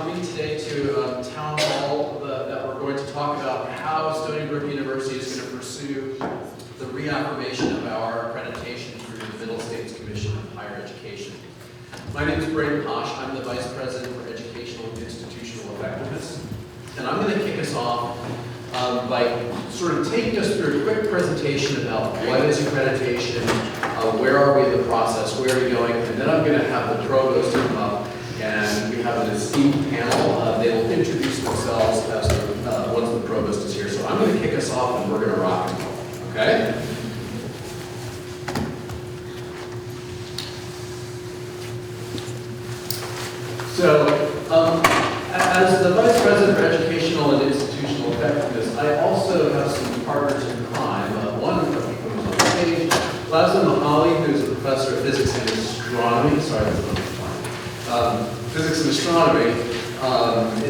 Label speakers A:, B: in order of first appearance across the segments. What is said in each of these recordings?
A: coming today to a town hall that we're going to talk about how Stony Brook University is going to pursue the reaffirmation of our accreditation through the Middle States Commission of Higher Education. My name is Brandon Posh. I'm the Vice President for Educational and Institutional Effectiveness. And I'm going to kick us off by sort of taking us through a quick presentation about what is accreditation, where are we in the process, where are we going, and then I'm going to have the Provost come up, and we have an esteemed panel. They will introduce themselves as once the Provost is here. So I'm going to kick us off, and we're going to rock and roll, okay? So, as the Vice President for Educational and Institutional Effectiveness, I also have some partners in crime. One of them comes on stage, Laszlo Mahali, who's a professor of physics and astronomy. Sorry, physics and astronomy.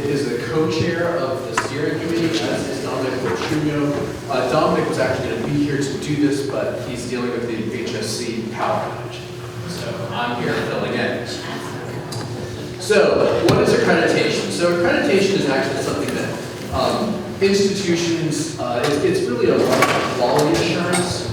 A: Is the co-chair of the steering committee, as is Dominic Fortunio. Dominic was actually going to be here to do this, but he's dealing with the HSC power outage. So I'm here filling in. So, what is accreditation? So, accreditation is actually something that institutions, it's really a quality assurance,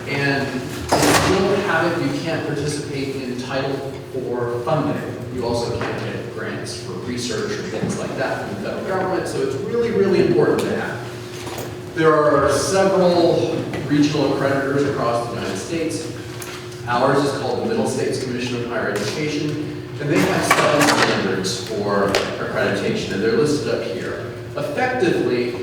A: and if you don't have it, you can't participate in Title IV funding. You also can't get grants for research or things like that from the federal government, so it's really, really important to have. There are several regional accreditors across the United States. Ours is called the Middle States Commission of Higher Education. And they have 7 standards for accreditation, and they're listed up here. Effectively,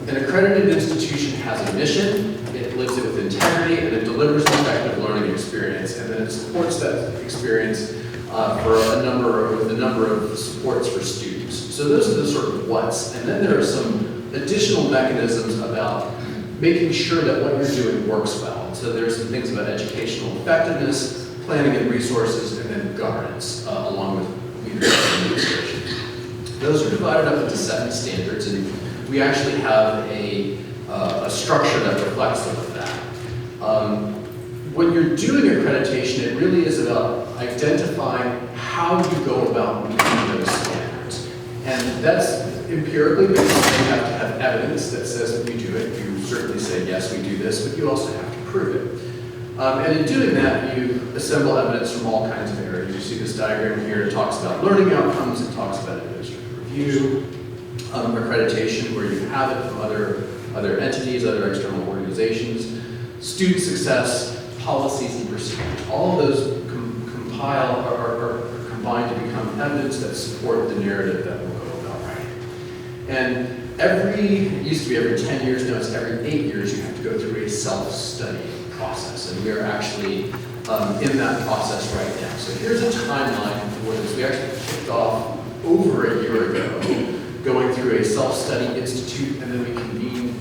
A: an accredited institution has a mission, it lives it with integrity, and it delivers an effective learning experience, and then it supports that experience with a number of supports for students. So those are the sort of what's, and then there are some additional mechanisms about making sure that what you're doing works well. So there's some things about educational effectiveness, planning and resources, and then governance, along with leadership and administration. Those are divided up into 7 standards, and we actually have a structure that reflects some of that. When you're doing accreditation, it really is about identifying how you go about meeting those standards. And that's empirically because you have to have evidence that says that you do it. You certainly say, yes, we do this, but you also have to prove it. And in doing that, you assemble evidence from all kinds of areas. You see this diagram here. It talks about learning outcomes. It talks about administrative review, accreditation, where you have it from other entities, other external organizations, student success, policies and procedures. All of those compile or combine to become evidence that support the narrative that we'll go about writing. And it used to be every 10 years, now it's every 8 years, you have to go through a self-study process, and we are actually in that process right now. So here's a timeline for this. We actually kicked off over a year ago, going through a self-study institute, and then we convened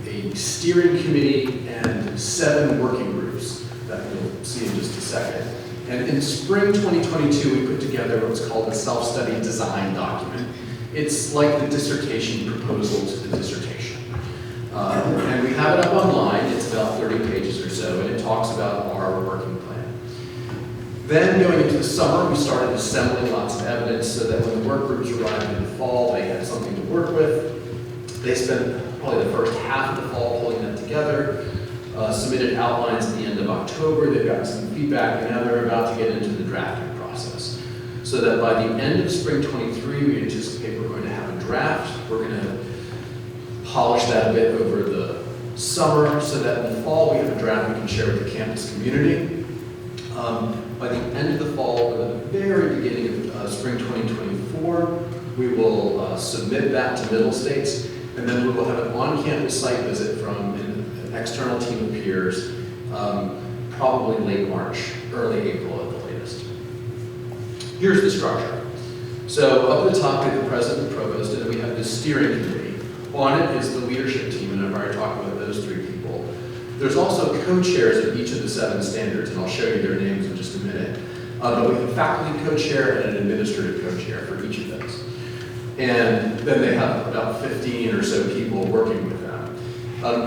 A: a steering committee and 7 working groups that you'll see in just a second. And in spring 2022, we put together what's called a self-study design document. It's like the dissertation proposal to the dissertation. And we have it up online. It's about 30 pages or so, and it talks about our working plan. Then going into the summer, we started assembling lots of evidence so that when the work groups arrived in the fall, they had something to work with. They spent probably the first half of the fall pulling that together, submitted outlines at the end of October. They've got some feedback, and now they're about to get into the drafting process. So that by the end of spring 23, we anticipate we're going to have a draft. We're going to polish that a bit over the summer so that in the fall we have a draft we can share with the campus community. By the end of the fall, or the very beginning of spring 2024, we will submit that to Middle States, and then we will have an on-campus site visit from an external team of peers, probably late March, early April at the latest. Here's the structure. So up at the top we have the president and provost, and then we have this steering committee. On it is the leadership team, and I've already talked about those 3 people. There's also co-chairs of each of the 7 standards, and I'll show you their names in just a minute. But we have a faculty co-chair and an administrative co-chair for each of those. And then they have about 15 or so people working with them.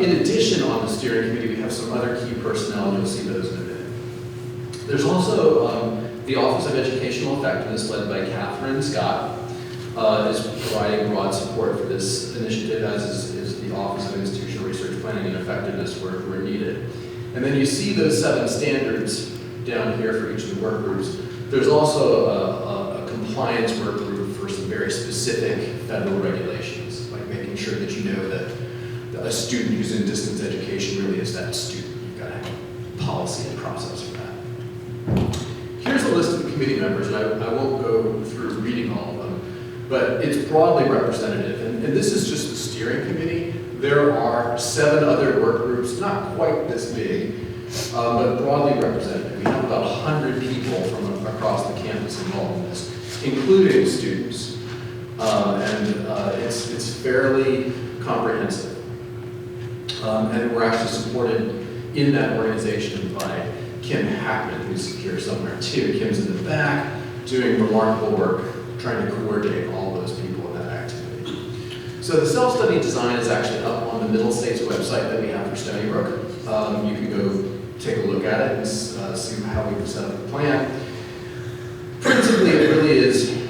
A: In addition, on the steering committee, we have some other key personnel, and you'll see those in a minute. There's also The Office of Educational Effectiveness, led by Catherine Scott, is providing broad support for this initiative, as is the Office of Institutional Research Planning and Effectiveness where needed. And then you see those 7 standards down here for each of the work groups. There's also a compliance work group for some very specific federal regulations, like making sure that you know that a student who's in distance education really is that student. You've got to have a policy and process for that. Here's a list of the committee members, and I won't go through reading all of them, but it's broadly representative. And this is just the steering committee. There are 7 other work groups, not quite this big, but broadly representative. We have about 100 people from across the campus involved in this, including students. It's fairly comprehensive. And we're actually supported in that organization by Kim Hackman, who's here somewhere too. Kim's in the back, doing remarkable work, trying to coordinate all those people in that activity. So the self-study design is actually up on the Middle States website that we have for Stony Brook. You can go take a look at it and see how we've set up the plan. Principally, it really is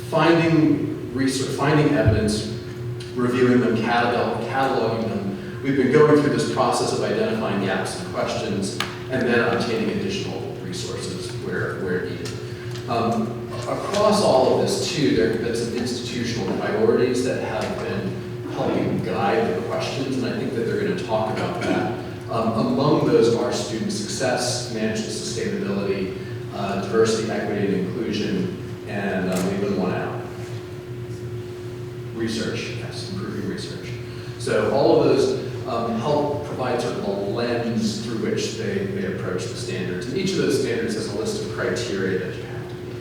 A: finding research, finding evidence, reviewing them, cataloging them. We've been going through this process of identifying gaps and questions, and then obtaining additional resources where needed. Across all of this, too, there have been some institutional priorities that have been helping guide the questions, and I think that they're going to talk about that. Among those are student success, management sustainability, diversity, equity, and inclusion, and leaving one out. Research, yes, improving research. So all of those help provide sort of a lens through which they approach the standards. And each of those standards has a list of criteria that you have to meet.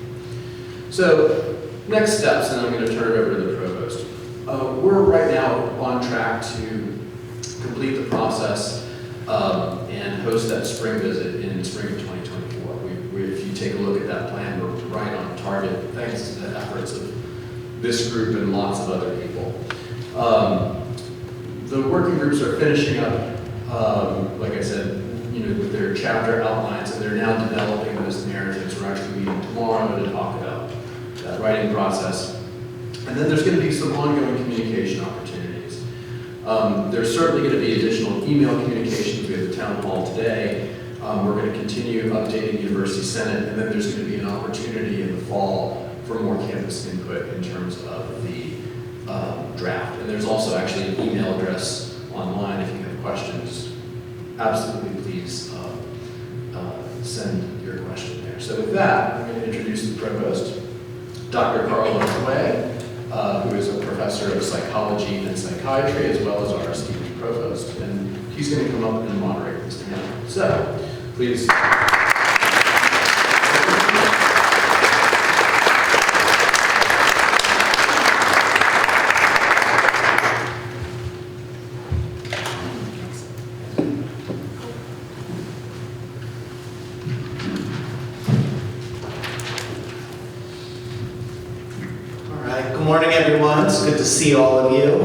A: So next steps, and I'm going to turn it over to the Provost. We're right now on track to complete the process and host that spring visit in spring of 2024. If you take a look at that plan, we're right on target thanks to the efforts of this group and lots of other people. The working groups are finishing up, like I said, with their chapter outlines, and they're now developing those narratives. We're actually meeting tomorrow to talk about that writing process. And then there's going to be some ongoing communication opportunities. There's certainly going to be additional email communications. We have the town hall today. We're going to continue updating the University Senate, and then there's going to be an opportunity in the fall for more campus input in terms of the draft. And there's also actually an email address online if you have questions. Absolutely, please send your question there. So with that, I'm going to introduce the Provost, Dr. Carl Lejuez, who is a professor of psychology and psychiatry, as well as our esteemed Provost. And he's going to come up and moderate this panel. So, please.
B: Good morning, everyone. It's good to see all of you.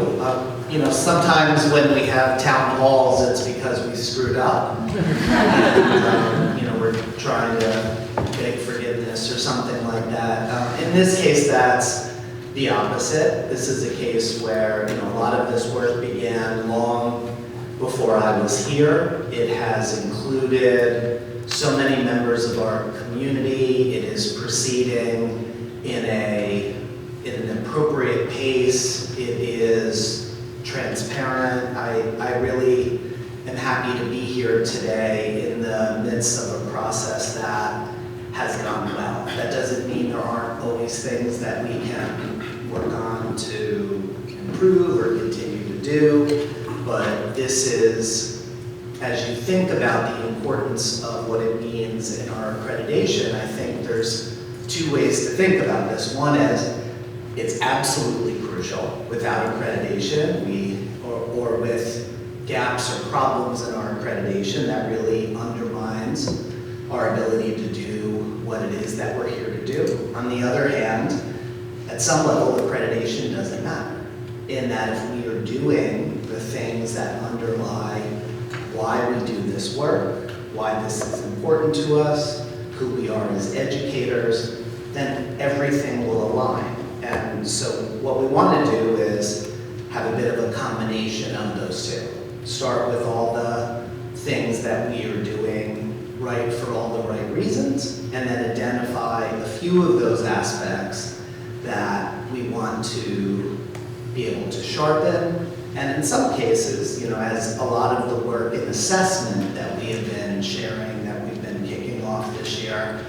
B: Sometimes when we have town halls, it's because we screwed up. And, we're trying to beg forgiveness or something like that. In this case, that's the opposite. This is a case where, a lot of this work began long before I was here. It has included so many members of our community. It is proceeding in an appropriate pace. It is transparent. I really am happy to be here today in the midst of a process that has gone well. That doesn't mean there aren't always things that we can work on to improve or continue to do, but this is, as you think about the importance of what it means in our accreditation, I think there's 2 ways to think about this. One is, it's absolutely crucial. Without accreditation, or with gaps or problems in our accreditation, that really undermines our ability to do what it is that we're here to do. On the other hand, at some level, accreditation doesn't matter, in that if we are doing the things that underlie why we do this work, why this is important to us, who we we are as educators, then everything will align. And so what we want to do is have a bit of a combination of those two. Start with all the things that we are doing right for all the right reasons, and then identify a few of those aspects that we want to be able to sharpen. And in some cases, as a lot of the work in assessment that we have been sharing, that we've been kicking off this year,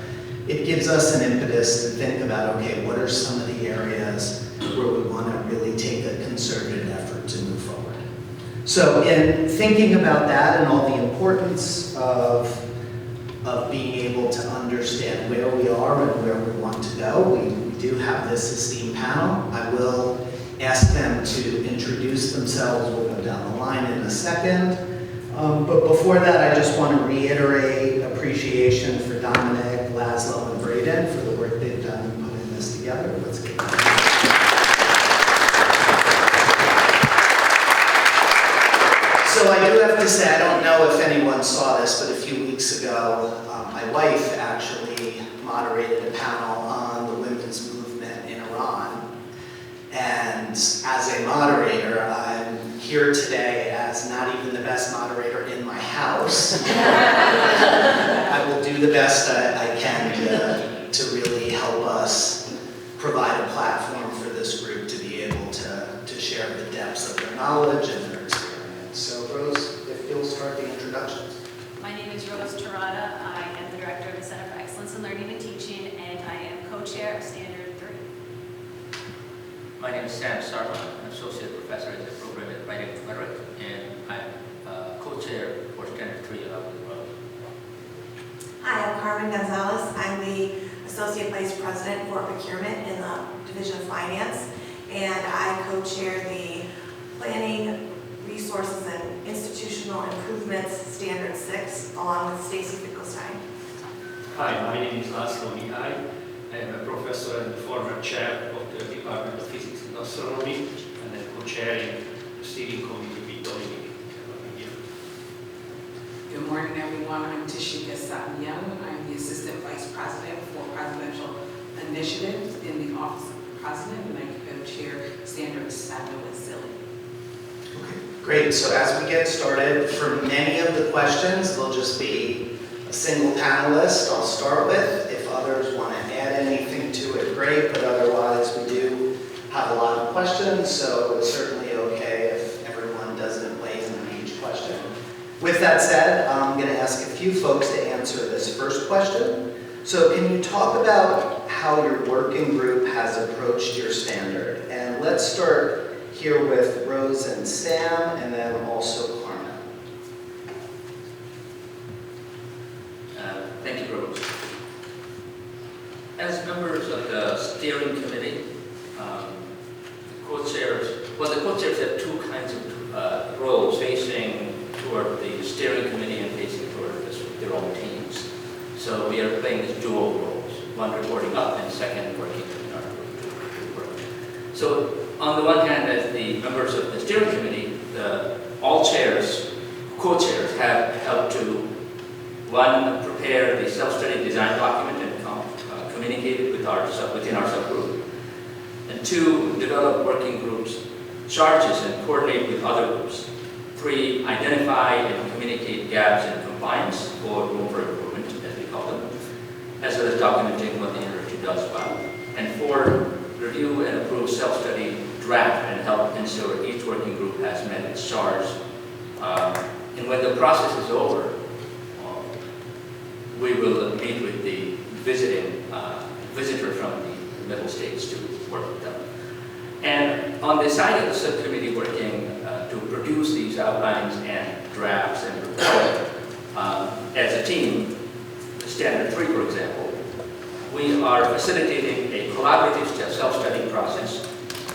B: it gives us an impetus to think about, okay, what are some of the areas where we want to really take a concerted effort to move forward. So in thinking about that and all the importance of being able to understand where we are and where we want to go, we do have this esteemed panel. I will ask them to introduce themselves. We'll go down the line in a second. But before that, I just want to reiterate appreciation for Dominic, Laszlo, and Braden for the work they've done in putting this together. Let's get going. So I do have to say, I don't know if anyone saw this, but a few weeks ago, my wife actually moderated a panel on the women's movement in Iran. And as a moderator, I'm here today as not even the best moderator in my house. I will do the best I can to really help us provide a platform for this group to be able to share the depths of their knowledge and their experience. So Rose, if you'll start the introductions.
C: My name is Rose Terada. I am the Director of the Center for Excellence in Learning and Teaching, and I am co-chair of Standard 3.
D: My name is Sam Sarma. I'm Associate Professor in the program at Writing and Rhetoric, and I'm co-chair for Standard 3 along with Rose.
E: Hi, I'm Carmen Gonzalez. I'm the Associate Vice President for Procurement in the Division of Finance, and I co-chair the Planning, Resources, and Institutional Improvements Standard 6, along with Stacy Finkelstein.
F: Hi, my name is Laszlo Mihai. I am a professor and former chair of the Department of Physics and Astronomy, and I'm co-chairing the steering committee with Dominic.
G: Good morning, everyone. I'm Tashika Sutton-Young. I'm the Assistant Vice President for Presidential Initiatives in the Office of the President, and I co-chair Standard 7 with Silly.
B: Okay, great. So as we get started, for many of the questions, there'll just be a single panelist I'll start with. If others want to add anything to it, great, but otherwise we do have a lot of questions, so it's certainly okay if everyone doesn't weigh in on each question. With that said, I'm going to ask a few folks to answer this first question. So can you talk about how your working group has approached your standard? And let's start here with Rose and Sam, and then also Carmen.
D: Thank you, Rose. As members of the steering committee, the co-chairs have two kinds of roles, facing toward the steering committee and facing toward their own teams. So we are playing these dual roles, one reporting up and second working in our group. So on the one hand, as the members of the steering committee, all chairs, co-chairs, have helped to, one, prepare the self-study design document and communicate it within our subgroup, and two, develop working groups charges and coordinate with other groups. Three, identify and communicate gaps in compliance or room for improvement, as we call them, as well as documenting what the university does well. And four, review and approve self-study draft and help ensure each working group has met its charge. And when the process is over, we will meet with the visitor from the middle states to work with them. And on the side of the subcommittee working to produce these outlines and drafts and report, as a team, Standard 3, for example, we are facilitating a collaborative self-study process,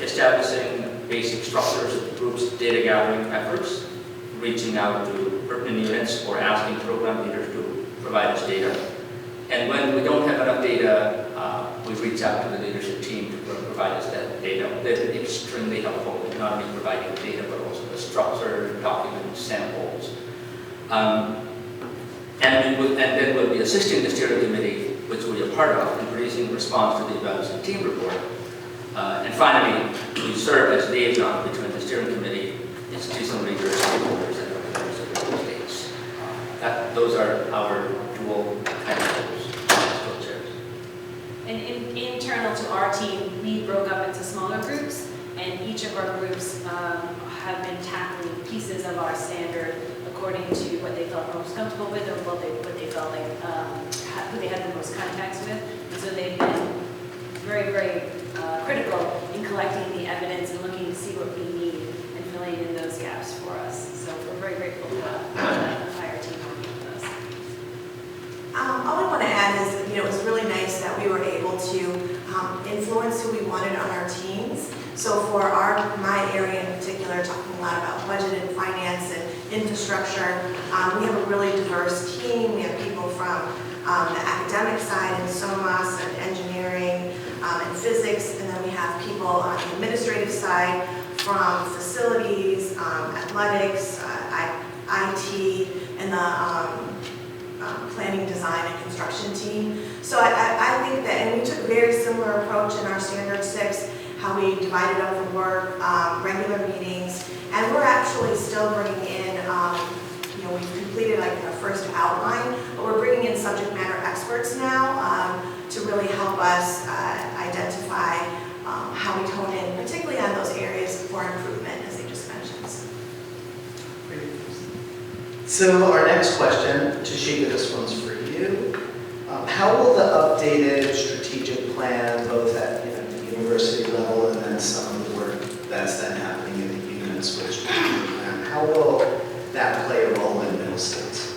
D: establishing basic structures of the group's data gathering efforts, reaching out to pertinent units or asking program leaders to provide us data. And when we don't have enough data, we reach out to the leadership team to provide us that data. They're extremely helpful in not only providing data, but also the structure, documents, samples. And then we'll be assisting the steering committee which we are part of, in producing a response to the evaluation team report. And finally, we serve as liaison between the steering committee, institutional leaders, stakeholders, and representatives of the states. Those are our dual kind of roles as co-chairs.
C: And internal to our team, we broke up into smaller groups, and each of our groups have been tackling pieces of our standard according to what they felt most comfortable with, or what they felt like who they had the most contacts with. And so they've been very, very critical in collecting the evidence and looking to see what we need and filling in those gaps for us. So we're very grateful to have the fire team working with us.
E: All I want to add is, it was really nice that we were able to influence who we wanted on our teams. So for my area in particular, talking a lot about budget and finance and infrastructure, we have a really diverse team. We have people from the academic side in SOMAS and engineering and physics, and then we have people on the administrative side from facilities, athletics, IT, and the planning, design, and construction team. So I think that, and we took a very similar approach in our Standard 6, how we divided up the work, regular meetings, and we're actually still bringing in, we've completed like our first outline, but we're bringing in subject matter experts now to really help us identify how we tone in, particularly on those areas for improvement, as they just mentioned.
B: So our next question, Tashika, this one's for you. How will the updated strategic plan, both at the university level and then some of the work that's then happening in the units with strategic plan, how will that play a role in Middlesex?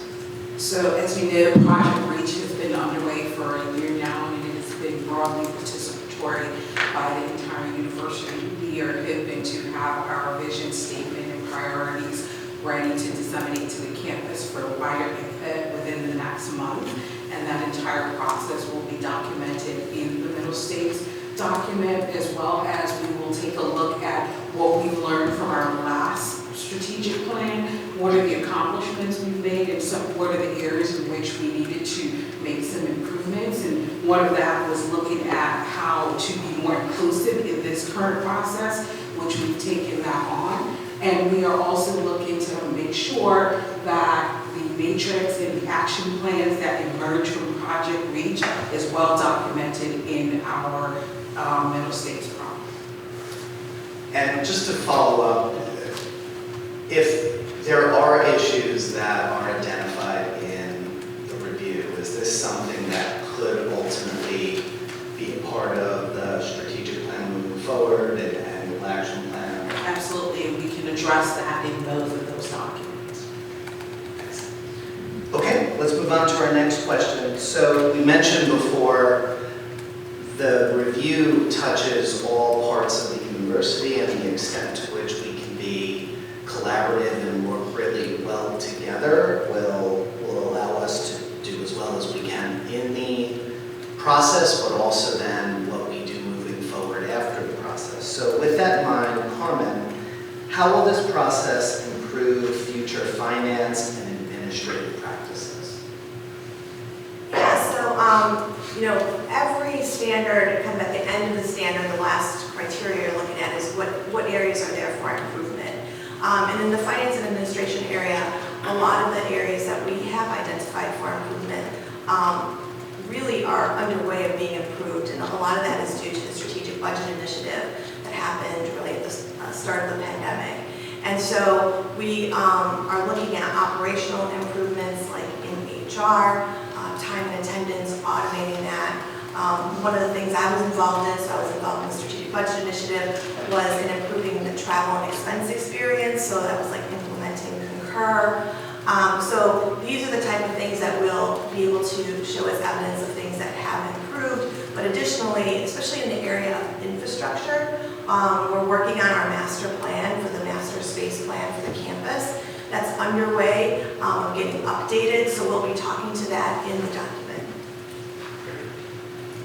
G: So as you know, Project REACH has been underway for a year now, and it has been broadly participatory by the entire university. We are hoping to have our vision statement and priorities ready to disseminate to the campus for wider input within the next month. And that entire process will be documented in the Middle States document, as well as we will take a look at what we've learned from our last strategic plan, what are the accomplishments we've made, and what are the areas in which we needed to make some improvements. And one of that was looking at how to be more inclusive in this current process, which we've taken that on. And we are also looking to make sure that the matrix and the action plans that emerge from Project REACH is well documented in our Middle States program.
B: And just to follow up, if there are issues that are identified in the review, is this something that could ultimately be a part of the strategic plan moving forward and annual action plan?
G: Absolutely, and we can address that in both of those documents.
B: Okay, let's move on to our next question. So we mentioned before, the review touches all parts of the university, and the extent to which we can be collaborative and work really well together will allow us to do as well as we can in the process, but also then what we do moving forward after the process. So with that in mind, Carmen, how will this process improve future finance and administrative practices?
E: Yeah, so, every standard, kind of at the end of the standard, the last criteria you're looking at is what areas are there for improvement. And in the finance and administration area, a lot of the areas that we have identified for improvement really are underway of being improved, and a lot of that is due to the strategic budget initiative that happened really at the start of the pandemic. And so we are looking at operational improvements like in HR, time and attendance, automating that. One of the things I was involved in, so I was involved in the strategic budget initiative, was in improving the travel and expense experience, so that was like implementing Concur. So these are the type of things that we'll be able to show as evidence of things that have improved. But additionally, especially in the area of infrastructure, we're working on our master plan for the master space plan for the campus. That's underway, getting updated, so we'll be talking to that in the document.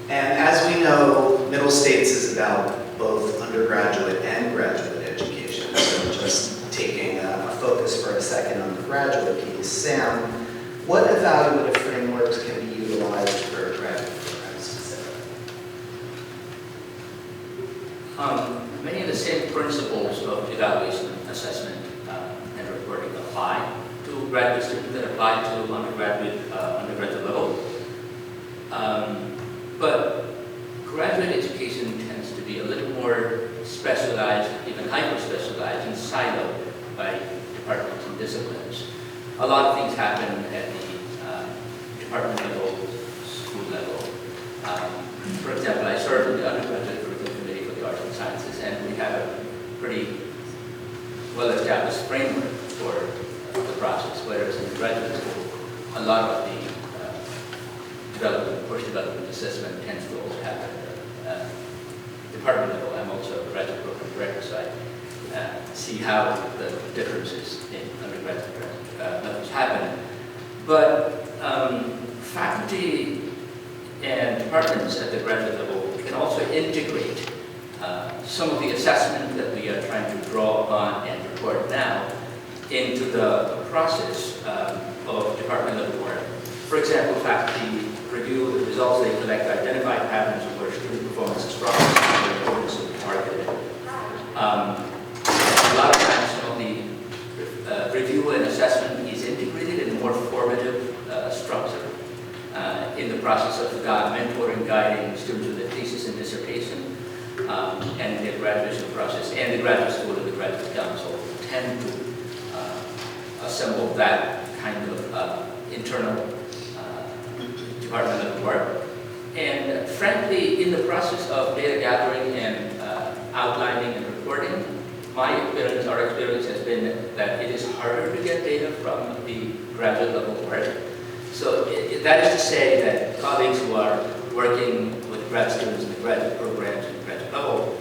B: And as we know, Middle States is about both undergraduate and graduate education. So just taking a focus for a second on the graduate piece, Sam, what evaluative frameworks can be utilized for graduate
D: Many of the same principles of evaluation, assessment, and reporting apply to graduate students that apply to undergraduate level. But graduate education tends to be a little more specialized, even hyper-specialized and siloed by departments and disciplines. A lot of things happen at the department level, school level. For example, I serve in the undergraduate curriculum committee for the arts and sciences, and we have a pretty well-established framework for the process, whereas in the graduate school, a lot of the course development assessment tends to also happen at department level. I'm also a graduate program director, so I see how the differences in undergraduate levels happen. But faculty and departments at the graduate level can also integrate some of the assessment that we are trying to draw on and report now into the process of department level work. For example, faculty review the results they collect, identify patterns of where student performance is strongest, and the importance of targeting. A lot of times, some of the review and assessment is integrated in a more formative structure in the process of mentoring, guiding students with their thesis and dissertation, and in their graduation process. And the graduate school and the graduate council tend to assemble that kind of internal department level work. And frankly, in the process of data gathering and outlining and reporting, my experience, our experience has been that it is harder to get data from the graduate level work. So that is to say that colleagues who are working with grad students in the graduate programs and graduate level,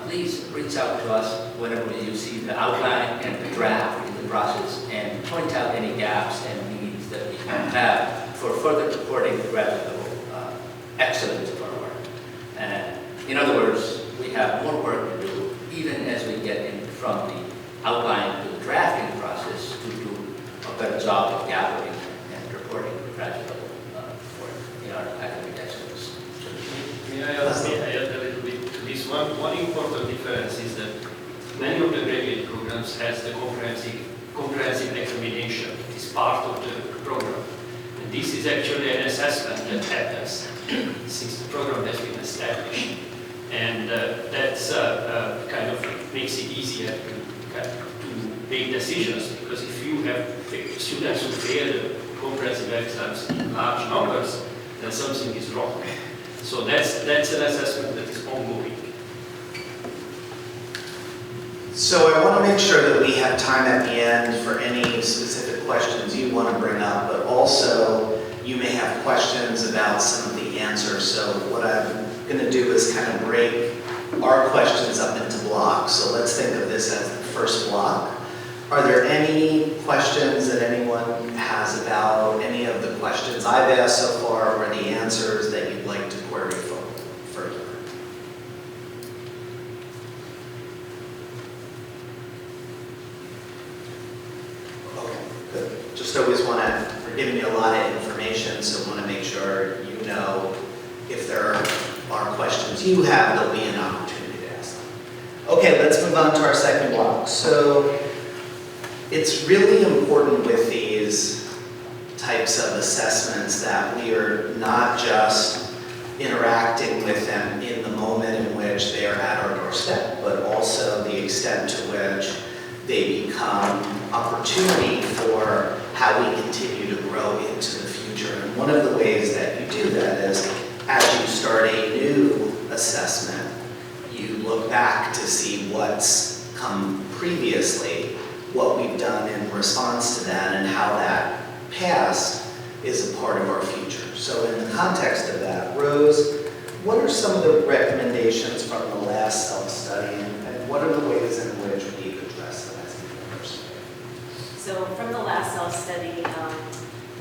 D: please reach out to us whenever you see the outline and the draft in the process and point out any gaps and needs that we can have for further supporting the graduate level excellence of our work. And in other words, we have more work to do, even as we get in from the outline to the drafting process to do a better job of gathering and reporting the graduate level work in our academic excellence.
F: May I add a little bit to this one? One important difference is that many of the graduate programs has the comprehensive examination. It is part of the program. And this is actually an assessment that happens since the program has been established. And that's kind of makes it easier to make decisions, because if you have students who fail the comprehensive exams in large numbers, then something is wrong. So that's an assessment that is ongoing.
B: So I want to make sure that we have time at the end for any specific questions you want to bring up, but also you may have questions about some of the answers. So what I'm going to do is kind of break our questions up into blocks. So let's think of this as the first block. Are there any questions that anyone has about any of the questions I've asked so far, or the answers that you'd like to query further? Okay, good. Just always want to, we're giving you a lot of information, so want to make sure you know if there are questions you have, there'll be an opportunity to ask them. Okay, let's move on to our second block. So it's really important with these types of assessments that we are not just interacting with them in the moment in which they are at our doorstep, but also the extent to which they become opportunity for how we continue to grow into the future. And one of the ways that you do that is, as you start a new assessment, you look back to see what's come previously, what we've done in response to that, and how that past is a part of our future. So in the context of that, Rose, what are some of the recommendations from the last self-study, and what are the ways in which we address them as a university?
C: So from the last self-study,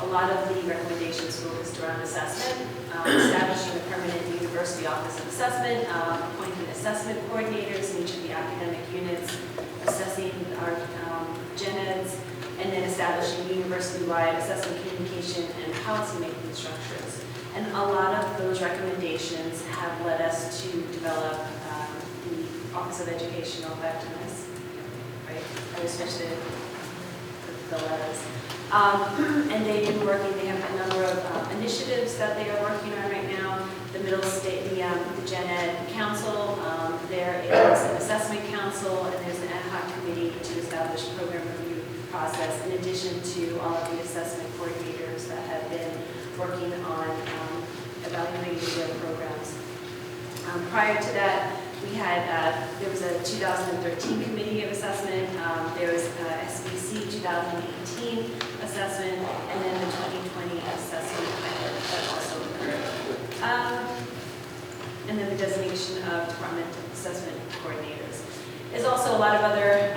C: a lot of the recommendations focused around assessment, establishing a permanent university office of assessment, appointing assessment coordinators in each of the academic units, assessing our gen eds, and then establishing university-wide assessment communication and policy-making structures. And a lot of those recommendations have led us to develop the Office of Educational Effectiveness, right? I always switch the letters. And they've been working, they have a number of initiatives that they are working on right now. The Middle State, the Gen Ed Council, there is an assessment council, and there's an ad hoc committee to establish a program review process, in addition to all of the assessment coordinators that have been working on evaluating their programs. Prior to that, we had, there was a 2013 committee of assessment, there was SBC 2018 assessment, and then the 2020 assessment that also occurred. And then the designation of department assessment coordinators. There's also a lot of other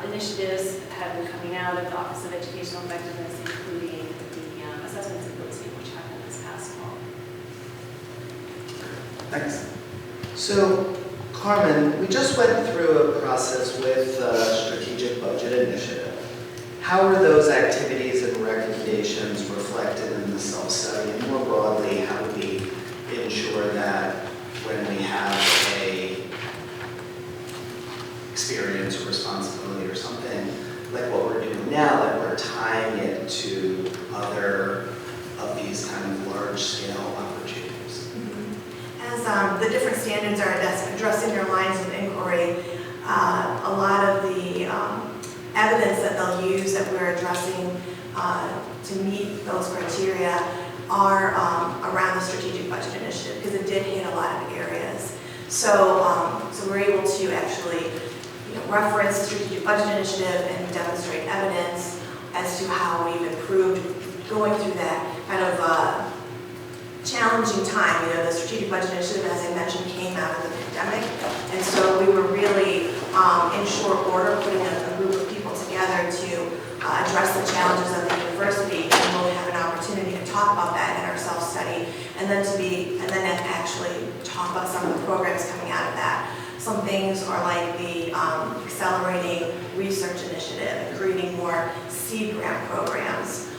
C: initiatives that have been coming out of the Office of Educational Effectiveness, including the assessment symposium, which happened this past fall.
B: Thanks. So, Carmen, we just went through a process with strategic budget initiative. How are those activities and recommendations reflected in the self-study? And more broadly, how do we ensure that when we have a experience or responsibility or something like what we're doing now, that we're tying it to other of these kind of large-scale opportunities?
E: As the different standards are addressing their lines of inquiry, a lot of the evidence that they'll use that we're addressing to meet those criteria are around the strategic budget initiative, because it did hit a lot of areas. So, so we're able to actually reference the strategic budget initiative and demonstrate evidence as to how we've improved going through that kind of challenging time. The strategic budget initiative, as I mentioned, came out of the pandemic, and so we were really in short order putting a group of people together to address the challenges of the university, and we'll have an opportunity to talk about that in our self-study, and then actually talk about some of the programs coming out of that. Some things are like the accelerating research initiative and creating more seed grant programs.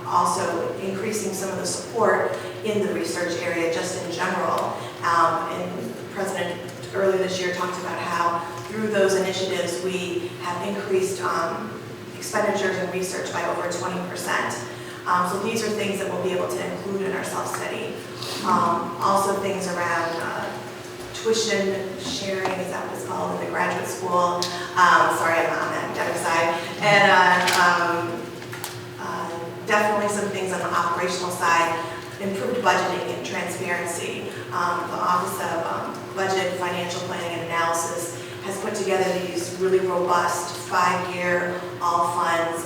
E: Also increasing some of the support in the research area just in general. And the President earlier this year talked about how through those initiatives we have increased expenditures in research by over 20%. So these are things that we'll be able to include in our self-study. Also things around tuition sharing, is that what it's called, in the graduate school. Sorry, I'm on the academic side. And definitely some things on the operational side, improved budgeting and transparency. The Office of Budget, Financial Planning and Analysis has put together these really robust 5-year all funds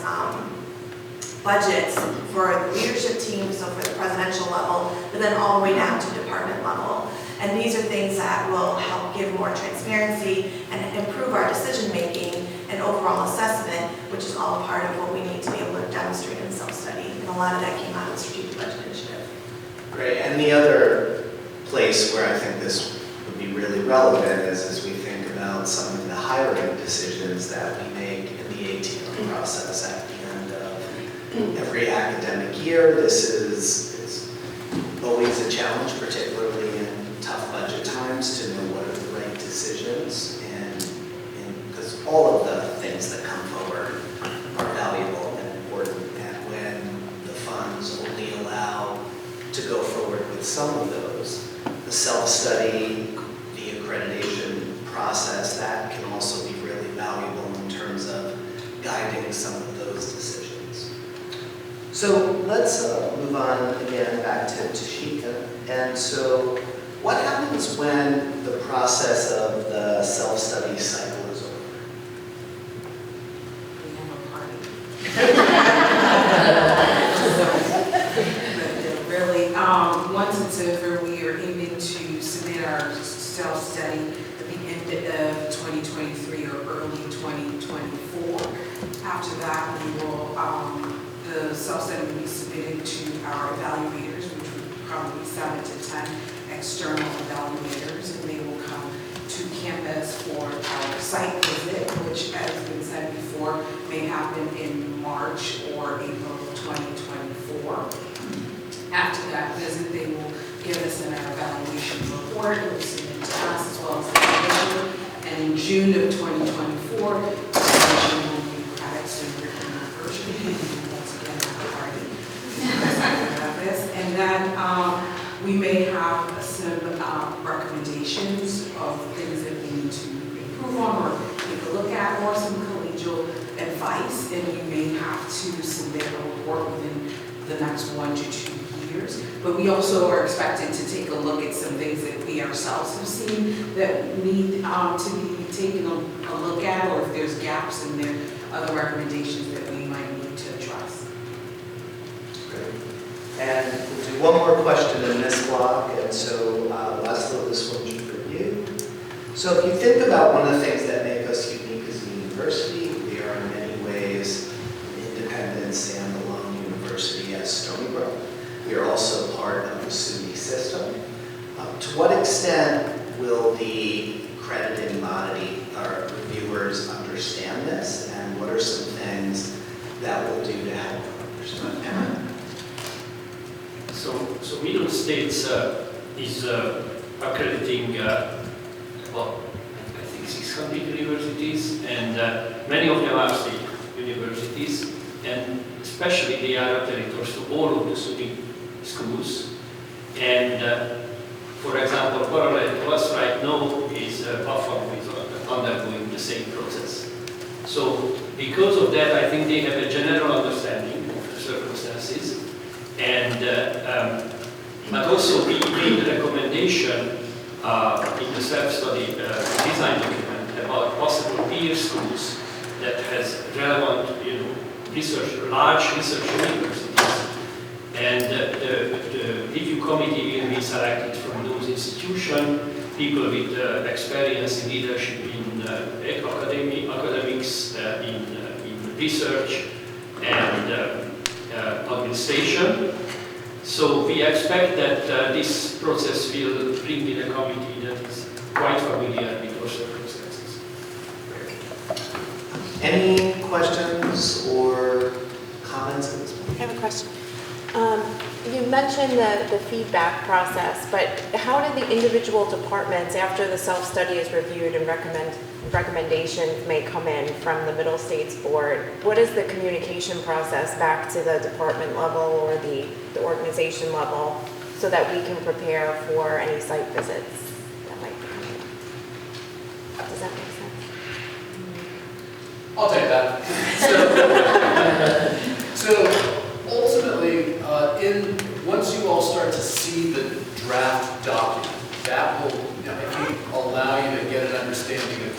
E: budgets for the leadership team, so for the presidential level, but then all the way down to department level. And these are things that will help give more transparency and improve our decision making and overall assessment, which is all part of what we need to be able to demonstrate in self-study. And a lot of that came out of the strategic budget initiative.
B: Great. And the other place where I think this would be really relevant is as we think about some of the hiring decisions that we make in the ATO process at the end of every academic year. This is always a challenge, particularly in tough budget times, to know what are the right decisions, and because all of the things that come forward are valuable and important, and when the funds only allow to go forward with some of those, the self-study, the accreditation process, that can also be really valuable in terms of guiding some of those decisions. So let's move on again back to Tashika. And so what happens when the process of the self-study cycle is over?
G: We have a party. Really, once it's over, we are aiming to submit our self-study at the end of 2023 or early 2024. After that, we will, the self-study will be submitted to our evaluators, which would probably be 7 to 10 external evaluators, and they will come to campus for our site visit, which, as has been said before, may happen in March or April 2024. After that visit, they will give us an evaluation report, it will submit to us as well as the division, And in June of 2024, graduation will be credits and your anniversary. Once again, have a party. Excited about this. And then we may have some recommendations of things that we need to improve on or take a look at, or some collegial advice, and we may have to submit a report within the next 1 to 2 years. But we also are expected to take a look at some things that we ourselves have seen that need to be taken a look at, or if there's gaps in there, other recommendations that we might need to address.
B: Great. And we'll do one more question in this block, and so Leslie, this one's for you. So if you think about one of the things that make us unique as a university, we are in many ways an independent, standalone university as Stony Brook. We are also part of the SUNY system. To what extent will the accrediting body or reviewers understand this, and what are some things that we'll do to help them understand?
F: So Middle States is accrediting about, I think, 600 universities, and many of them are state universities, and especially they are accreditors to all of the SUNY schools. And for example, parallel to us right now is Buffalo is undergoing the same process. So because of that, I think they have a general understanding of the circumstances. And but also we made a recommendation in the self-study design document about possible peer schools that has relevant, research, large research universities. And the review committee will be selected from those institutions, people with experience in leadership in academics, in research, and administration. So we expect that this process will bring in a committee that is quite familiar with our circumstances.
B: Any questions or comments at this point?
H: I have a question. You mentioned the feedback process, but how do the individual departments, after the self-study is reviewed and recommendations may come in from the Middle States Board, what is the communication process back to the department level or the organization level so that we can prepare for any site visits that might be coming up? Does that make sense?
A: I'll take that. So ultimately, once you all start to see the draft document, that will, I think, allow you to get an understanding of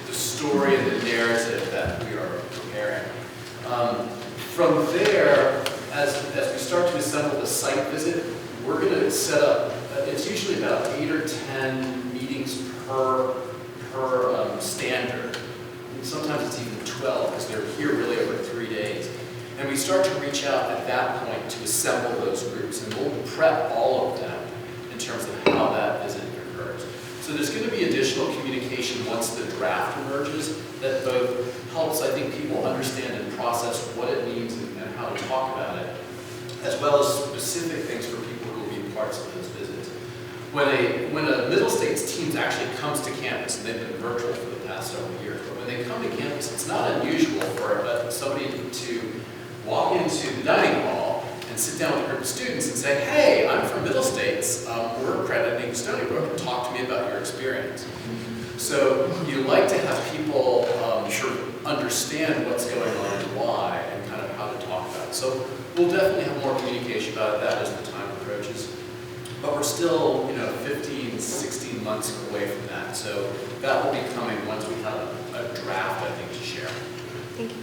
A: the story and the narrative that we are preparing. From there, as we start to assemble the site visit, we're going to set up, it's usually about 8 or 10 meetings per standard. And sometimes it's even 12 because they're here really over 3 days. And we start to reach out at that point to assemble those groups, and we'll prep all of them in terms of how that visit occurs. So there's going to be additional communication once the draft emerges that both helps, I think, people understand and process what it means and how to talk about it, as well as specific things for people who will be parts of those visits. When a Middle States team actually comes to campus, and they've been virtual for the past several years, but when they come to campus, it's not unusual for somebody to walk into the dining hall and sit down with a group of students and say, hey, I'm from Middle States, we're accrediting Stony Brook, and talk to me about your experience. So you like to have people understand what's going on and why, and kind of how to talk about it. So we'll definitely have more communication about that as the time approaches. But we're still, 15, 16 months away from that. So that will be coming once we have a draft, I think, to share.
H: Thank you.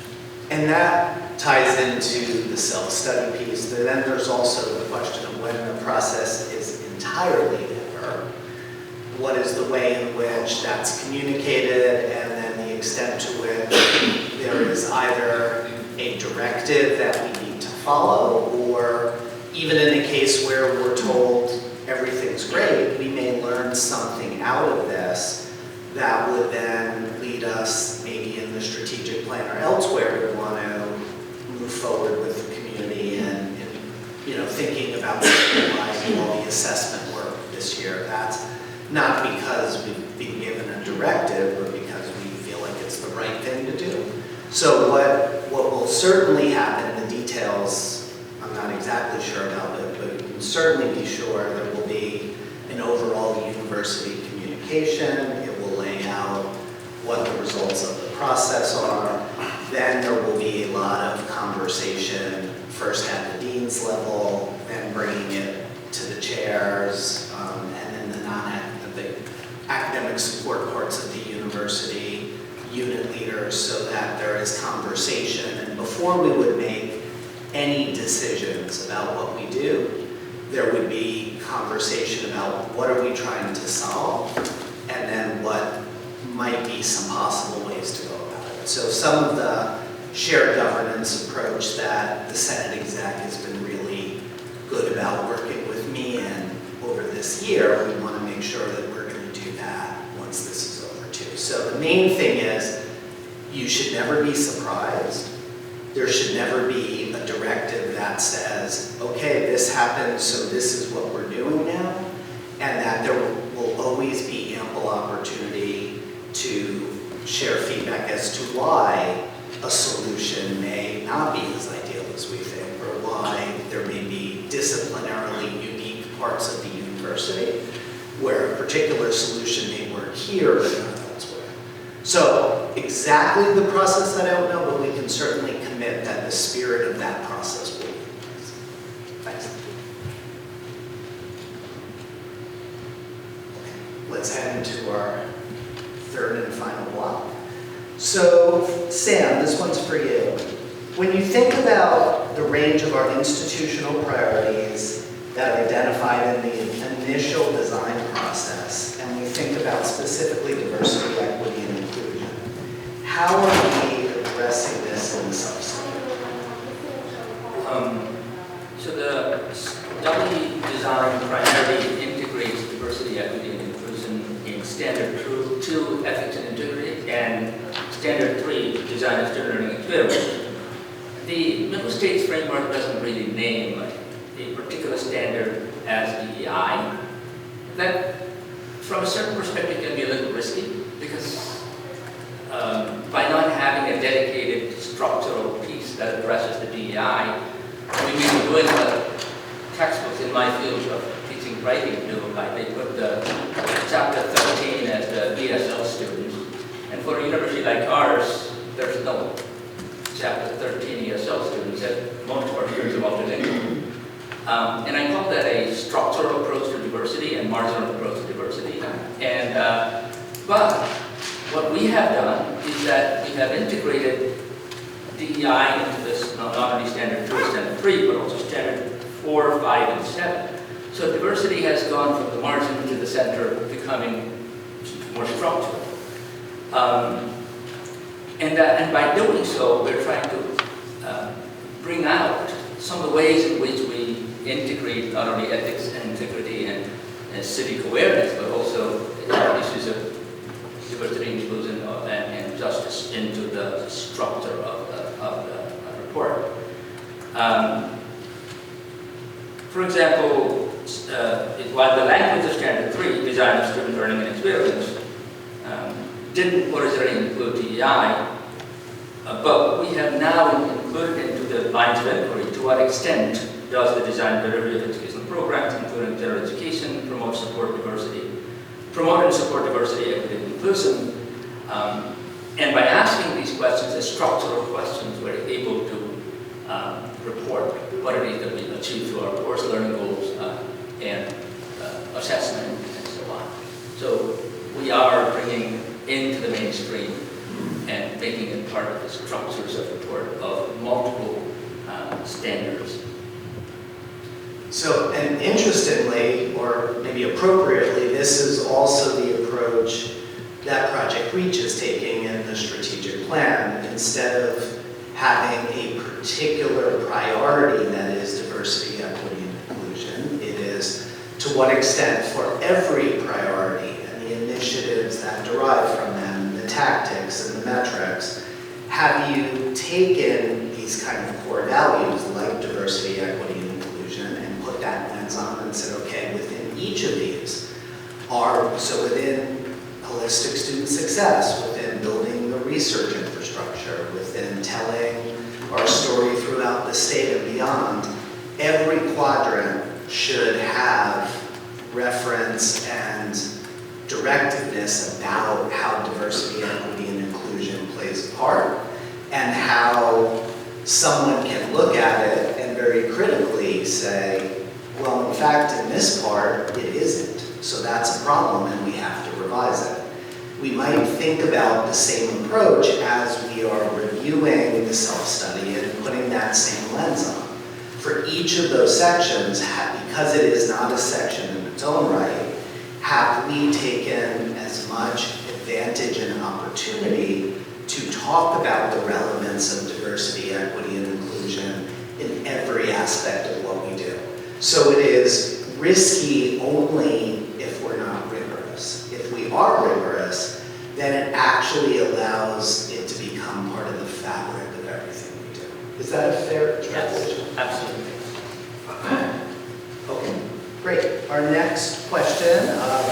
B: And that ties into the self-study piece. Then there's also the question of when the process is entirely over, what is the way in which that's communicated, and then the extent to which there is either a directive that we need to follow, or even in a case where we're told everything's great, we may learn something out of this that would then lead us maybe in the strategic plan or elsewhere to want to move forward with the community and thinking about all the assessment work this year. not because we've been given a directive, but because we feel like it's the right thing to do. So what will certainly happen, the details, I'm not exactly sure about it, but you can certainly be sure there will be an overall university communication. It will lay out what the results of the process are. Then there will be a lot of conversation, first at the dean's level, then bringing it to the chairs, and then the academic support parts of the university, unit leaders, so that there is conversation. And before we would make any decisions about what we do, there would be conversation about what are we trying to solve, and then what might be some possible ways to go about it. So some of the shared governance approach that the Senate exec has been really good about working with me in over this year, we want to make sure that we're going to do that once this is over too. So the main thing is you should never be surprised. There should never be a directive that says, okay, this happened, so this is what we're doing now, and that there will always be ample opportunity to share feedback as to why a solution may not be as ideal as we think, or why there may be disciplinarily unique parts of the university where a particular solution may work here but not elsewhere. So exactly the process I don't know, but we can certainly commit that the spirit of that process will be in place. Thanks. Okay, let's head into our third and final block. So, Sam, this one's for you. When you think about the range of our institutional priorities that are identified in the initial design process, and we think about specifically diversity, equity, and inclusion, how are we addressing this in the substudy?
D: So the study design primarily integrates diversity, equity, and inclusion in Standard 2, ethics and integrity, and Standard 3, design and student learning experience. The Middle States framework doesn't really name a particular standard as DEI. That, from a certain perspective, can be a little risky because by not having a dedicated structural piece that addresses the DEI, we may be doing what textbooks in my field of teaching writing do. Like they put the chapter 13 as the BSL students, and for a university like ours, there's no chapter 13 ESL students, that most of our students have opted in. And I call that a structural approach to diversity and marginal approach to diversity. And but what we have done is that we have integrated DEI into this, not only Standard 2 and Standard 3, but also Standard 4, 5, and 7. So diversity has gone from the margin to the center, becoming more structural. And by doing so, we're trying to bring out some of the ways in which we integrate not only ethics and integrity and civic awareness, but also issues of diversity, inclusion, and justice into the structure of the report. For example, while the language of Standard 3, design of student learning and experience, didn't originally include DEI, but we have now included into the lines of inquiry to what extent does the design delivery of educational programs, including general education, promote and support diversity, equity, and inclusion. And by asking these questions as structural questions, we're able to report what it is that we've achieved through our course learning goals and assessment and so on. So we are bringing into the mainstream and making it part of the structures of report of multiple standards.
B: So, and interestingly, or maybe appropriately, this is also the approach that Project REACH is taking in the strategic plan. Instead of having a particular priority that is diversity, equity, and inclusion, it is to what extent for every priority and the initiatives that derive from them, the tactics and the metrics, have you taken these kind of core values like diversity, equity, and inclusion and put that lens on and said, okay, within each of these are, so So within holistic student success, within building the research infrastructure, within telling our story throughout the state and beyond, every quadrant should have reference and directiveness about how diversity, equity, and inclusion plays a part, and how someone can look at it and very critically say, well, in fact, in this part, it isn't. So that's a problem and we have to revise it. We might think about the same approach as we are reviewing the self-study and putting that same lens on. For each of those sections, because it is not a section in its own right, have we taken as much advantage and opportunity to talk about the relevance of diversity, equity, and inclusion in every aspect of what we do. So it is risky only if we're not rigorous. If we are rigorous, then it actually allows it to become part of the fabric of everything we do. Is that a fair translation?
D: Yes, absolutely.
B: Okay, great. Our next question,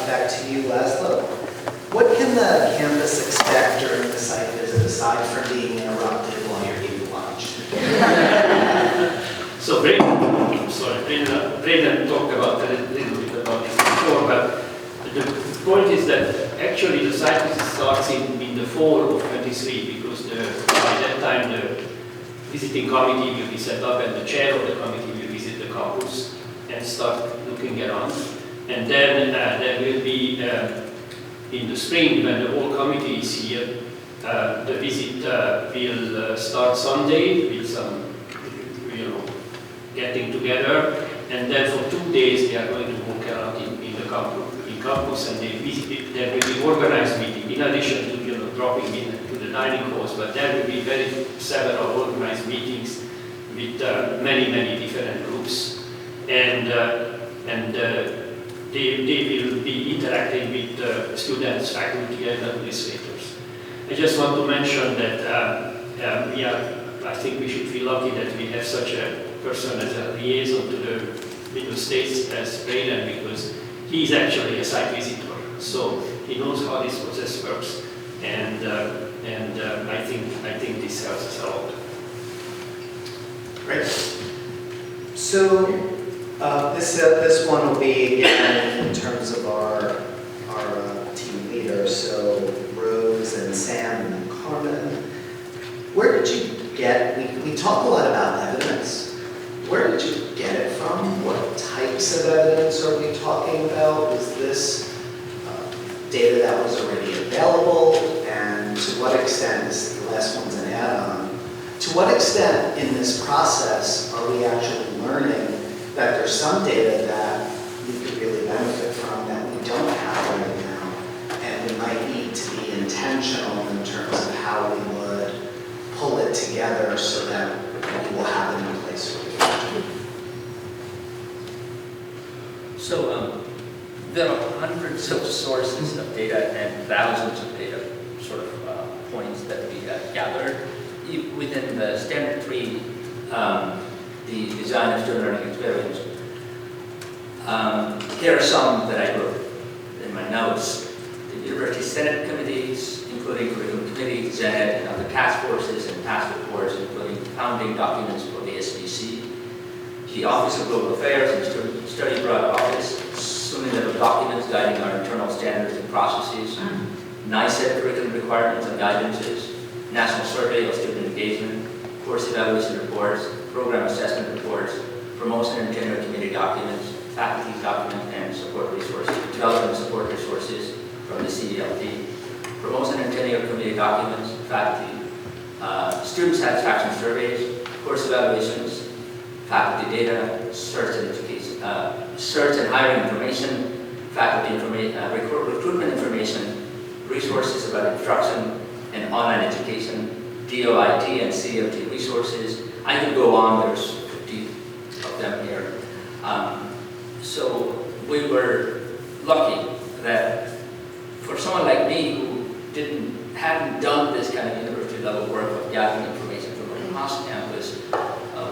B: back to you, Laszlo. What can the campus expect during the site visit aside from being interrupted while you're eating lunch?
F: So Braden talked about a little bit about this before, but the point is that actually the site visit starts in the fall of 23 because by that time the visiting committee will be set up and the chair of the committee will visit the campus and start looking around. And then there will be in the spring, when the whole committee is here, the visit will start Sunday with some, getting together, and then for 2 days they are going to walk around in the campus, and there will be organized meeting in addition to dropping into the dining halls, but there will be several organized meetings with many different groups, and they will be interacting with students, faculty, and administrators. I just want to mention that I think we should feel lucky that we have such a person as a liaison to the Middle States as Braden, because he is actually a site visitor, so he knows how this process works, and I think this helps us a lot.
B: Great. So this one will be again in terms of our team leaders. So Rose and Sam and Carmen. Where did you get? We talk a lot about evidence. Where did you get it from? What types of evidence are we talking about? Was this data that was already available? And to what extent, this the last one's an add-on, to what extent in this process are we actually learning that there's some data that we could really benefit from that we don't have right now, and we might need to be intentional in terms of how we would pull it together so that we will have it in place for the future?
D: So there are hundreds of sources of data and thousands of data sort of points that we gathered. Within the Standard 3, the design of student learning experience, here are some that I wrote in my notes. The University Senate committees, including curriculum committee, Senate, and other task forces and task reports, including founding documents for the SBC. The Office of Global Affairs and Student Study Abroad Office, swimming level documents guiding our internal standards and processes, NICET curriculum requirements and guidances, National Survey of Student Engagement, course evaluation reports, program assessment reports, promotion and tenure committee documents, faculty document and support resources, development support resources from the CELT, promotion and tenure committee documents, faculty, student satisfaction surveys, course evaluations, faculty data, search and hiring information, faculty recruitment information, resources about instruction and online education, DOIT and CLT resources. I could go on, there's 50 of them here. So we were lucky that for someone like me who hadn't done this kind of university level work of gathering information from across campus,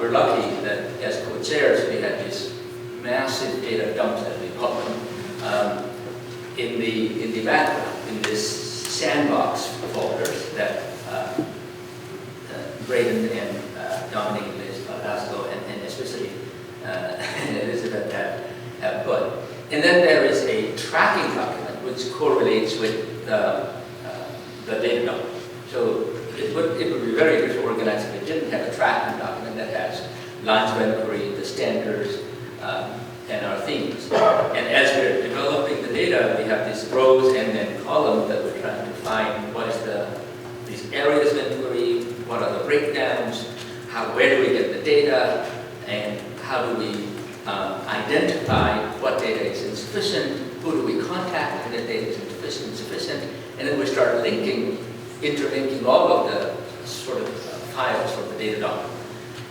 D: we're lucky that as co-chairs we had these massive data dumps, as we call them, in the background, in this sandbox folders that Braden and Dominic Lasco and especially Elizabeth have put. And then there is a tracking document which correlates with the data dump. So it would be very disorganized if it didn't have a tracking document that has lines of inquiry, the standards, and our themes. And as we're developing the data, we have these rows and then columns that we're trying to find what is these areas of inquiry, what are the breakdowns, where do we get the data, and how do we identify what data is insufficient, who do we contact when the data is insufficient, and then we start interlinking all of the sort of files from the data dump.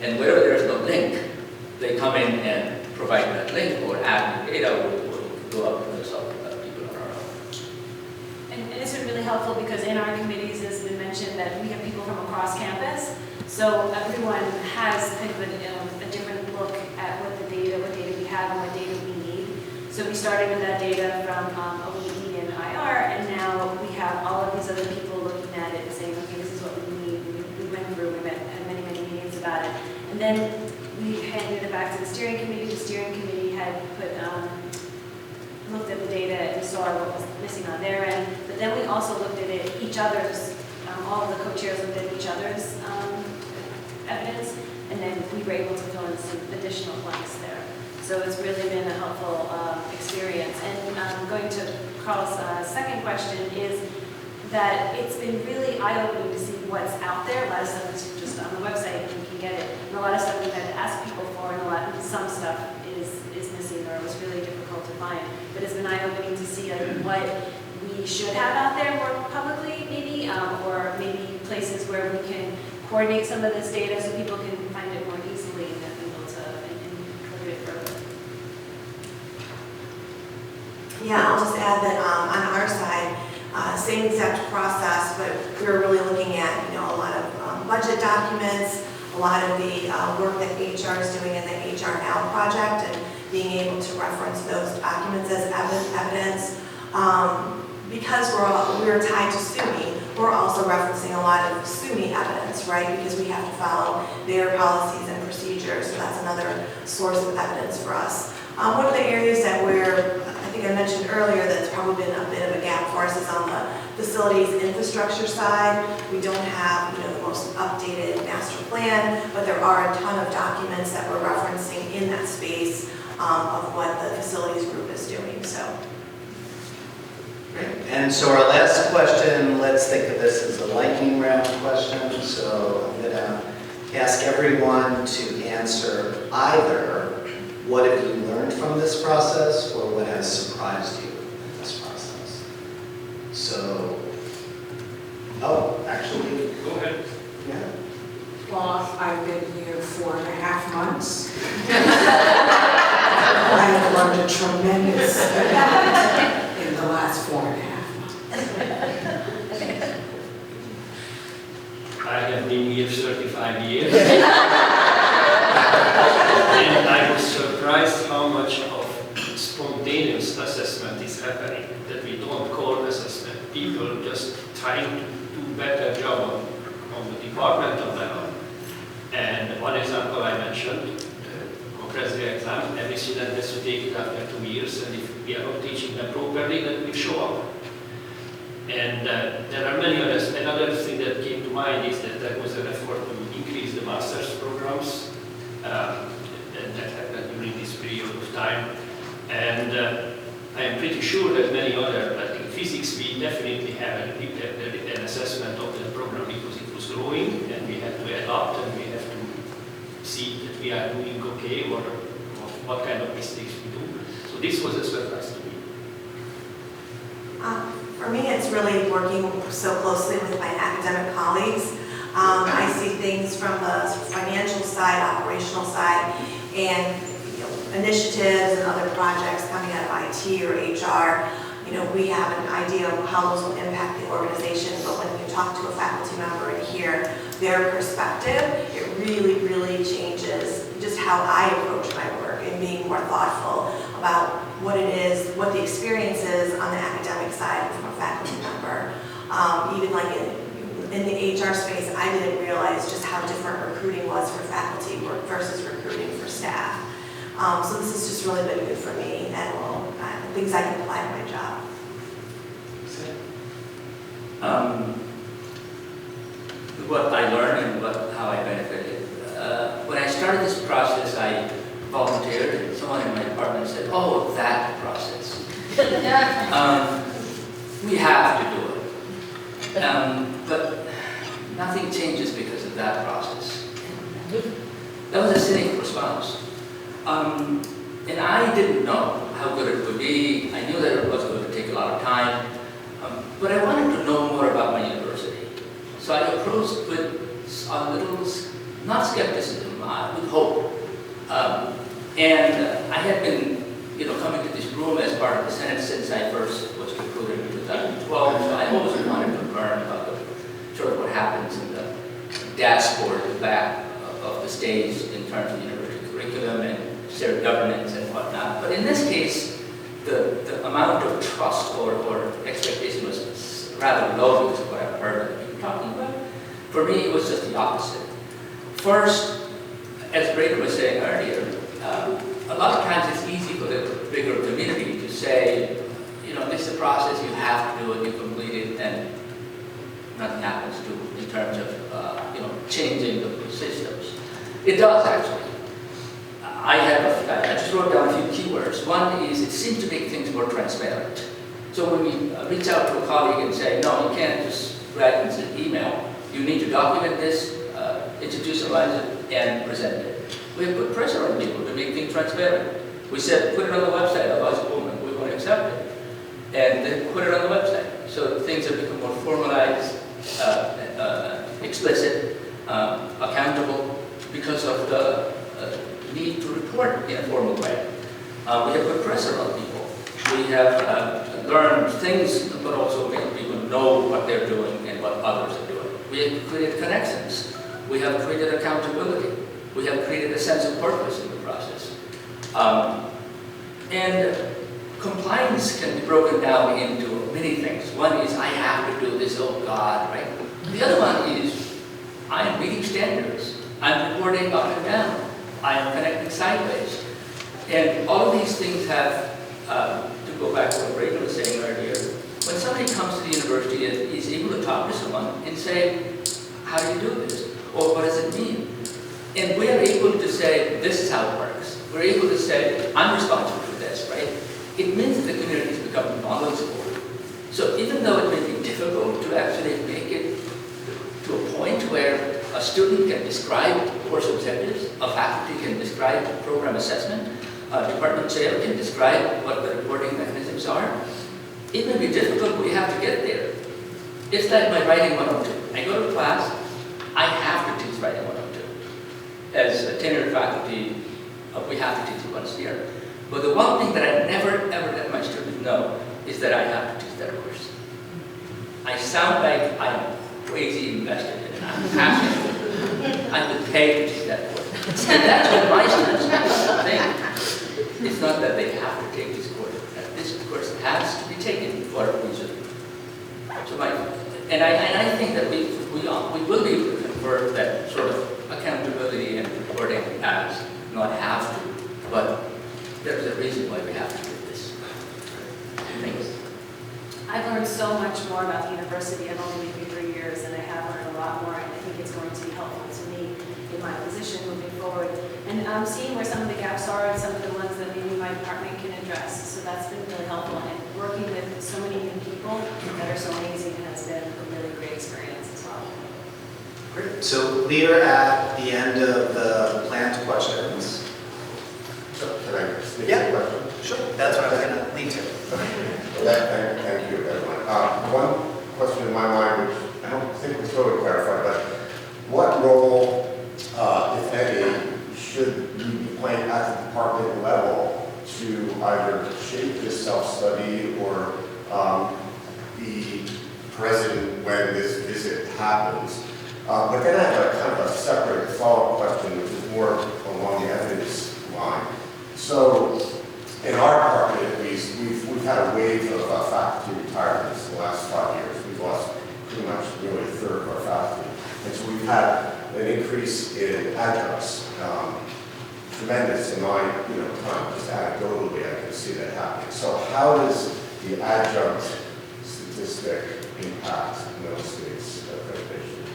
D: And wherever there is no link, they come in and provide that link or add new data, we'll go out and consult people on our own.
C: And it's been really helpful because in our committees, it's been mentioned that we have people from across campus. So everyone has kind of a different look at what data we have and what data we need. So we started with that data from OEE and IR, and now we have all of these other people looking at it and saying, okay, this is what we need. We went through, we had many meetings about it. And then we handed it back to the steering committee. The steering committee had looked at the data and saw what was missing on their end. But then we also looked at it, each other's, all of the co-chairs looked at each other's evidence, and then we were able to fill in some additional blanks there. So it's really been a helpful experience. And going to Carl's second question is that it's been really eye-opening to see what's out there. A lot of stuff is just on the website and you can get it. And a lot of stuff we've had to ask people for, and some stuff is missing or was really difficult to find. But it's been eye-opening to see what we should have out there more publicly, maybe, or maybe places where we can coordinate some of this data so people can find it more easily and then be able to look at it further.
E: Yeah, I'll just add that on our side, same exact process, but we were really looking at, a lot of budget documents, a lot of the work that HR is doing in the HR Now project, and being able to reference those documents as evidence. Because we're tied to SUNY, we're also referencing a lot of SUNY evidence, right? Because we have to follow their policies and procedures, so that's another source of evidence for us. One of the areas that I think I mentioned earlier, that's probably been a bit of a gap for us is on the facilities infrastructure side. We don't have, the most updated master plan, but there are a ton of documents that we're referencing in that space of what the facilities group is doing, so.
B: And so our last question, let's think of this as a lightning round question. So I'm going to ask everyone to answer either what have you learned from this process or what has surprised you in this process. So, actually,
F: Go ahead.
B: yeah.
G: Well, I've been here 4.5 months. I have learned a tremendous amount in the last 4.5 months.
F: I have been here 35 years. And I was surprised how much of spontaneous assessment is happening, that we don't call assessment. People just trying to do better job on the departmental level. And one example I mentioned, the comprehensive exam, every student has to take it after 2 years, and if we are not teaching them properly, then we show up. And there are many others. Another thing that came to mind is that there was an effort to increase the master's programs, and that happened during this period of time. And I am pretty sure that many other, I think physics, we definitely have an assessment of the program because it was growing, and we had to adapt, and we have to see that we are doing okay, or what kind of mistakes we do. So this was a surprise to me.
E: For me, it's really working so closely with my academic colleagues. I see things from the financial side, operational side, and initiatives and other projects coming out of IT or HR. We have an idea of how those will impact the organization, but when you talk to a faculty member and hear their perspective, it really changes just how I approach my work and being more thoughtful about what it is, what the experience is on the academic side from a faculty member. Even like in the HR space, I didn't realize just how different recruiting was for faculty versus recruiting for staff. So this has just really been good for me and things I can apply to my job.
D: What I learned and how I benefited. When I started this process, I volunteered, and someone in my department said, "Oh, that process. We have to do it." But nothing changes because of that process. That was a cynical response. And I didn't know how good it would be. I knew that it was going to take a lot of time. But I wanted to know more about my university. So I approached with a little, not skepticism, with hope. And I had been, coming to this room as part of the Senate since I first was recruited in 2012. So I always wanted to learn about sort of what happens in the dashboard at the back of the stage in terms of university curriculum and shared governance and whatnot. But in this case, the amount of trust or expectation was rather low because of what I've heard of people talking about. For me, it was just the opposite. First, as Brady was saying earlier, a lot of times it's easy for the bigger community to say, this is a process, you have to do it, you complete it, and nothing happens to in terms of changing the systems. It does actually. I just wrote down a few keywords. One is it seems to make things more transparent. So when we reach out to a colleague and say, no, you can't just write an email. You need to document this, institutionalize it, and present it. We have put pressure on people to make things transparent. We said, put it on the website, otherwise we won't accept it. And then put it on the website. So things have become more formalized, explicit, accountable, because of the need to report in a formal way. We have put pressure on people. We have learned things, but also make people know what they're doing and what others are doing. We have created connections. We have created accountability. We have created a sense of purpose in the process. And compliance can be broken down into many things. One is, I have to do this, oh God, right? The other one is, I am meeting standards. I'm reporting up and down. I am connecting sideways. And all of these things have, to go back to what Rachel was saying earlier, when somebody comes to the university and is able to talk to someone and say, how do you do this? Or what does it mean? And we are able to say, this is how it works. We're able to say, I'm responsible for this, right? It means that the community has become knowledgeable. So even though it may be difficult to actually make it to a point where a student can describe course objectives, a faculty can describe program assessment, a department chair can describe what the reporting mechanisms are, it may be difficult, but we have to get there. It's like my writing 102. I go to class, I have to teach writing 102. As a tenured faculty, we have to teach it once a year. But the one thing that I never, ever let my students know is that I have to teach that course. I sound like I'm crazy invested in it. I'm passionate. I would pay to teach that course. And that's what my students think. It's not that they have to take this course. That this course has to be taken for a reason. So I think that we will be able to convert that sort of accountability and reporting as not have to, but there's a reason why we have to do this. Thanks.
C: I've learned so much more about the university. I've only been here 3 years, and I have learned a lot more, and I think it's going to be helpful to me in my position moving forward. And seeing where some of the gaps are and some of the ones that maybe my department can address. So that's been really helpful. And working with so many new people that are so amazing has been a really great experience as well.
B: Great. So we are at the end of the planned questions.
I: So can I sneak
B: Yeah.
I: in a question?
B: Sure. That's what I was going to lead to.
I: Thank you, everyone. One question in my mind, which I don't think was totally clarified, but what role, if any, should you be playing at the department level to either shape this self-study or be present when this visit happens? But then I have a kind of a separate follow-up question, which is more along the evidence line. So in our department at least, we've had a wave of faculty retirements in the last 5 years. We've lost pretty much nearly a third of our faculty. And so we've had an increase in adjuncts, tremendous in my time, just anecdotally I can see that happening. So how does the adjunct statistic impact middle states accreditation?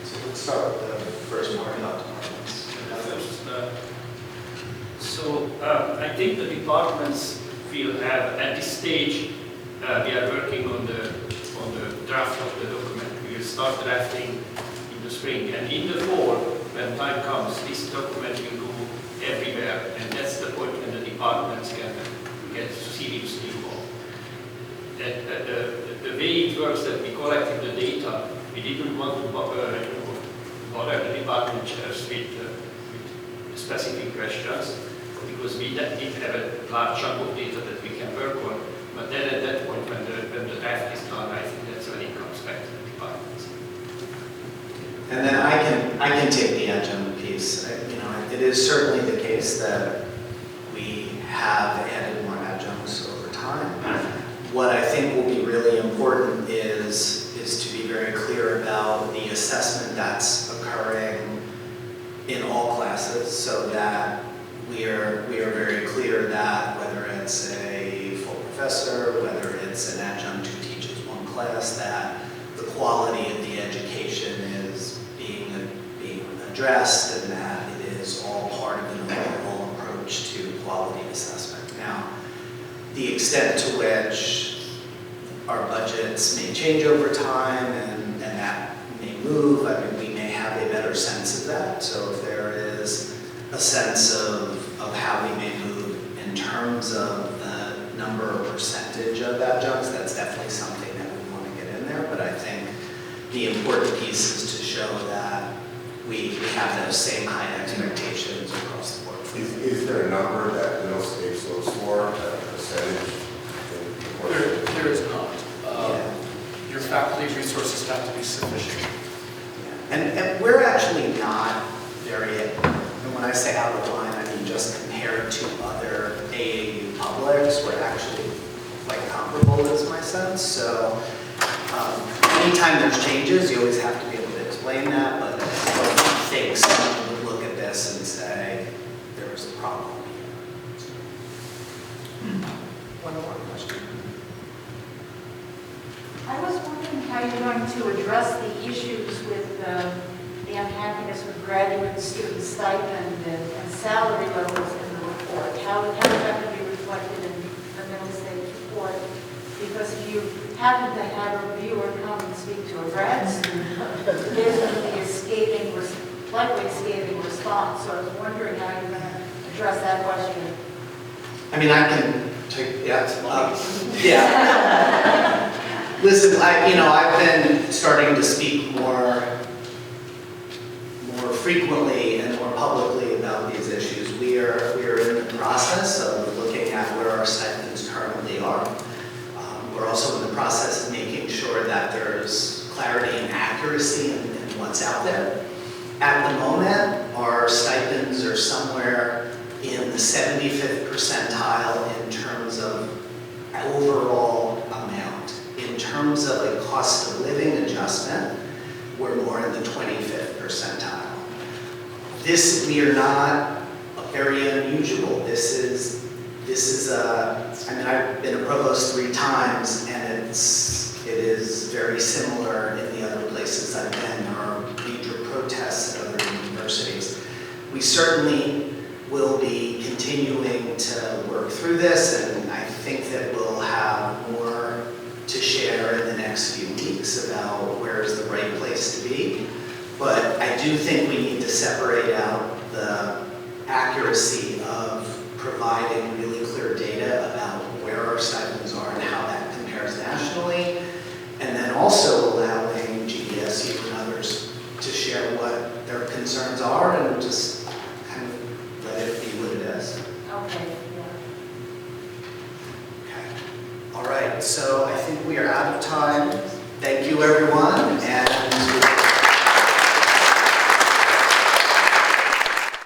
B: So let's start with the first part about departments.
F: I think the departments will have, at this stage, we are working on the draft of the document. We will start drafting in the spring, and in the fall, when time comes, this document will go everywhere, and that's the point when the departments can get seriously involved. The way it works that we collected the data, we didn't want to bother the department chairs with specific questions, because we did have a large chunk of data that we can work on. But then at that point, when the draft is done, I think that's when it comes back to the departments.
B: And then I can take the adjunct piece. It is certainly the case that we have added more adjuncts over time. What I think will be really important is to be very clear about the assessment that's occurring in all classes, so that we are very clear that whether it's a full professor, whether it's an adjunct who teaches one class, that the quality of the education is being addressed, and that it is all part of an overall approach to quality assessment. Now, the extent to which our budgets may change over time and that may move, we may have a better sense of that. So if there is a sense of how we may move in terms of the number or percentage of adjuncts, that's definitely something that we want to get in there. But I think the important piece is to show that we have those same high expectations across the board.
I: Is there a number that middle states looks for, a percentage?
A: There is not. Your faculty resources have to be sufficient.
B: And we're actually not very, and when I say out of line, I mean just compared to other AAU publics, we're actually quite comparable, is my sense. So anytime there's changes, you always have to be able to explain that, but I don't think someone would look at this and say, there's a problem here. One more question.
J: I was wondering how you're going to address the issues with the unhappiness with graduate student stipend and salary levels in the report. How is that going to be reflected in the middle state report? Because if you happen to have a reviewer come and speak to a grad student, there's going to be a likely scathing response. So I was wondering how you're going to address that question.
B: I mean, I can take, yeah. Listen, I've been starting to speak more frequently and more publicly about these issues. We are in the process of looking at where our stipends currently are. We're also in the process of making sure that there's clarity and accuracy in what's out there. At the moment, our stipends are somewhere in the 75th percentile in terms of overall amount. In terms of a cost of living adjustment, we're more in the 25th percentile. We are not very unusual. This is I've been a provost 3 times, and it is very similar in the other places I've been. There are major protests at other universities. We certainly will be continuing to work through this, and I think that we'll have more to share in the next few weeks about where is the right place to be. But I do think we need to separate out the accuracy of providing really clear data about where our stipends are and how that compares nationally, and then also allowing GDSU and others to share what their concerns are and just kind of let it be what it is.
J: Okay.
B: All right, so I think we are out of time. Thank you, everyone, and